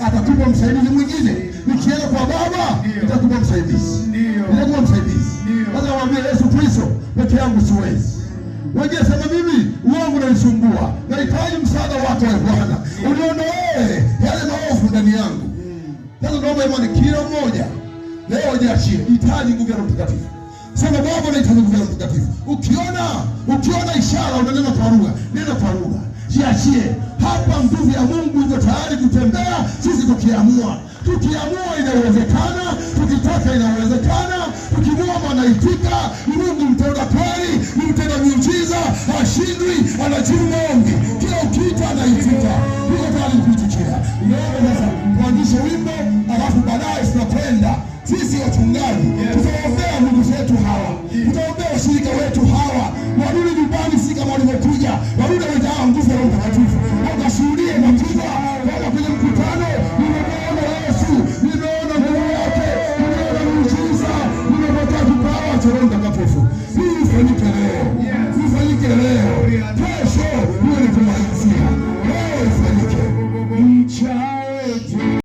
atatupa msaidizi mwingine. Nikienda kwa Baba nitatupa msaidizi. Nitakuwa msaidizi. Sasa waambie Yesu Kristo, peke yangu siwezi. Wengine sema mimi uongo unanisumbua, nahitaji msaada wako wewe Bwana. Uniondoe yale maovu ndani yangu. Sasa naomba imani kila mmoja leo jiachie, hitaji nguvu ya Roho Mtakatifu. Sema Baba, nahitaji nguvu ya Roho Mtakatifu. Ukiona ishara unanena kwa lugha, nena kwa lugha. Jiachie. Hapa nguvu ya Mungu iko tayari kutembea, sisi tukiamua. Tukiamua inawezekana, tukitaka inawezekana, tukimwomba anaitika. Mungu mtenda kweli, mtenda miujiza, hashindwi, anajibu maombi. Kila ukiita anaitika. Tuko tayari kuitikia. Naomba sasa tuanzishe wimbo, alafu baadaye tunakwenda sisi wachungaji tutaombea ndugu zetu hawa, tutaombea washirika wetu hawa, warudi nyumbani si kama walivyokuja, warudi wamejaa nguvu ya Roho Mtakatifu, wakashuhudie makubwa, wala kwenye mkutano